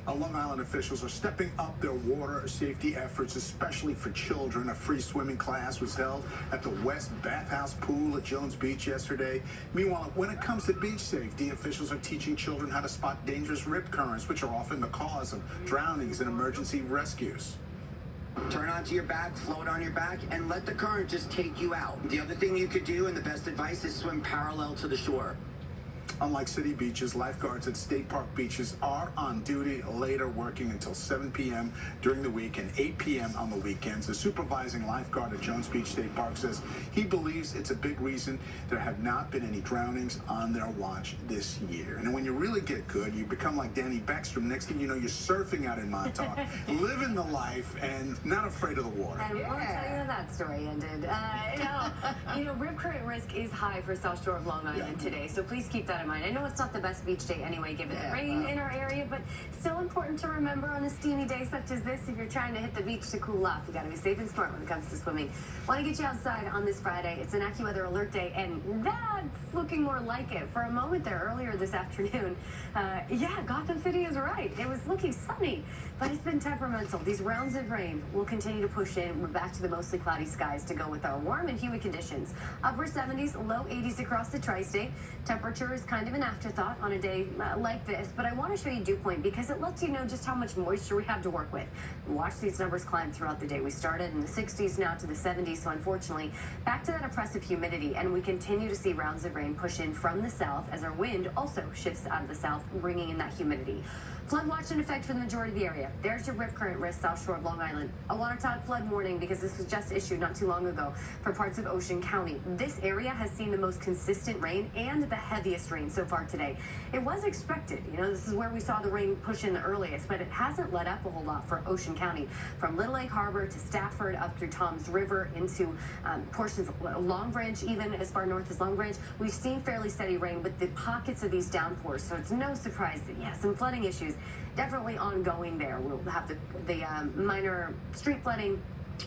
Long Island officials are stepping up their water safety efforts, especially for children. A free swimming class was held at the West Bathhouse Pool at Jones Beach yesterday. Meanwhile, when it comes to beach safety, officials are teaching children how to spot dangerous rip currents, which are often the cause of drownings and emergency rescues. Turn onto your back, float on your back, and let the current just take you out. The other thing you could do, and the best advice, is swim parallel to the shore. Unlike city beaches, lifeguards at state park beaches are on duty later, working until 7 p.m. during the week and 8 p.m. on the weekends. The supervising lifeguard at Jones Beach State Park says he believes it's a big reason there have not been any drownings on their watch this year. And when you really get good, you become like Danny Beckstrom. Next thing you know, you're surfing out in Montauk, living the life and not afraid of the water. I won't tell you how that story ended. Rip current risk is high for South Shore of Long Island today, so please keep that in mind. I know it's not the best beach day anyway, given the rain in our area, but still important to remember on a steamy day such as this. If you're trying to hit the beach to cool off, you got to be safe and smart when it comes to swimming. Want to get you outside on this Friday. It's an AccuWeather alert day, and that's looking more like it. For a moment there earlier this afternoon, Gotham City is right. It was looking sunny, but it's been temperamental. These rounds of rain will continue to push in. We're back to the mostly cloudy skies to go with our warm and humid conditions. Upper 70s, low 80s across the tri-state. Temperature is kind of an afterthought on a day like this, but I want to show you dew point because it lets you know just how much moisture we have to work with. Watch these numbers climb throughout the day. We started in the 60s, now to the 70s, so unfortunately back to that oppressive humidity, and we continue to see rounds of rain push in from the south as our wind also shifts out of the south, bringing in that humidity. Flood watch in effect for the majority of the area. There's your rip current risk, South Shore of Long Island. A waterlogged flood warning because this was just issued not too long ago for parts of Ocean County. This area has seen the most consistent rain and the heaviest rain so far today. It was expected. This is where we saw the rain push in the earliest, but it hasn't let up a whole lot for Ocean County. From Little Lake Harbor to Stafford up through Toms River into portions of Long Branch, even as far north as Long Branch, we've seen fairly steady rain with the pockets of these downpours. So it's no surprise that, some flooding issues definitely ongoing there. We'll have the minor street flooding,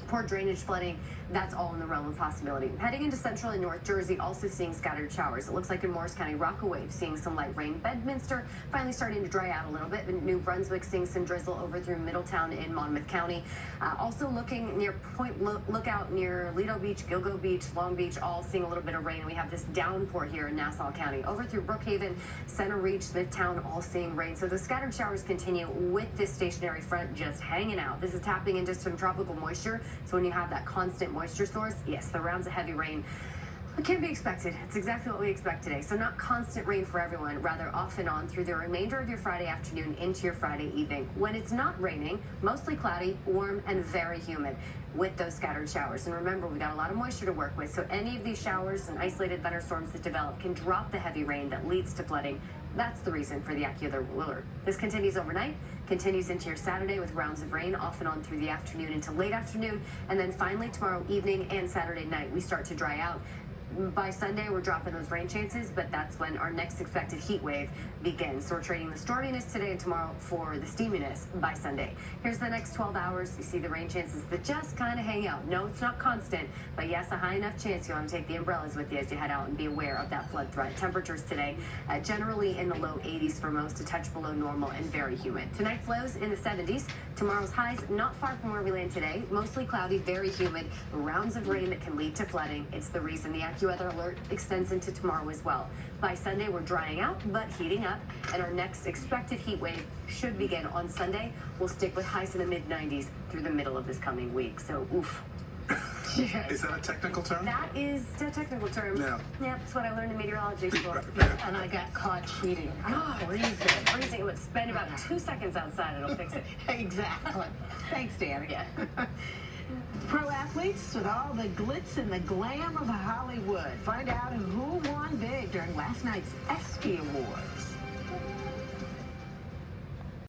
poor drainage flooding. That's all in the realm of possibility. Heading into central and north Jersey, also seeing scattered showers. It looks like in Morris County, Rockaway, seeing some light rain. Bedminster finally starting to dry out a little bit. New Brunswick seeing some drizzle over through Middletown in Monmouth County. Also looking near Point Lookout, near Lido Beach, Gilgo Beach, Long Beach, all seeing a little bit of rain. We have this downpour here in Nassau County. Over through Brookhaven, Center Reach, Smithtown, all seeing rain. So the scattered showers continue with this stationary front just hanging out. This is tapping into some tropical moisture. So when you have that constant moisture source, yes, the rounds of heavy rain can be expected. It's exactly what we expect today. So not constant rain for everyone, rather off and on through the remainder of your Friday afternoon into your Friday evening. When it's not raining, mostly cloudy, warm, and very humid with those scattered showers. And remember, we got a lot of moisture to work with, so any of these showers and isolated thunderstorms that develop can drop the heavy rain that leads to flooding. That's the reason for the AccuWeather alert. This continues overnight, continues into your Saturday with rounds of rain off and on through the afternoon into late afternoon, and then finally tomorrow evening and Saturday night we start to dry out. By Sunday, we're dropping those rain chances, but that's when our next expected heat wave begins. So we're trading the storminess today and tomorrow for the steaminess by Sunday. Here's the next 12 hours. You see the rain chances that just kind of hang out. No, it's not constant, but yes, a high enough chance you want to take the umbrellas with you as you head out and be aware of that flood threat. Temperatures today generally in the low 80s for most, a touch below normal and very humid. Tonight's lows in the 70s. Tomorrow's highs not far from where we land today. Mostly cloudy, very humid. Rounds of rain that can lead to flooding. It's the reason the AccuWeather alert extends into tomorrow as well. By Sunday, we're drying out, but heating up, and our next expected heat wave should begin on Sunday. We'll stick with highs in the mid-90s through the middle of this coming week. So, oof. Is that a technical term? That is a technical term. Yeah. Yeah, that's what I learned in meteorology school. And I got caught cheating. Oh, freezing. It would spend about 2 seconds outside, it'll fix it. Exactly. Thanks, Danny. Yeah. Pro athletes with all the glitz and the glam of Hollywood. Find out who won big during last night's ESPY Awards.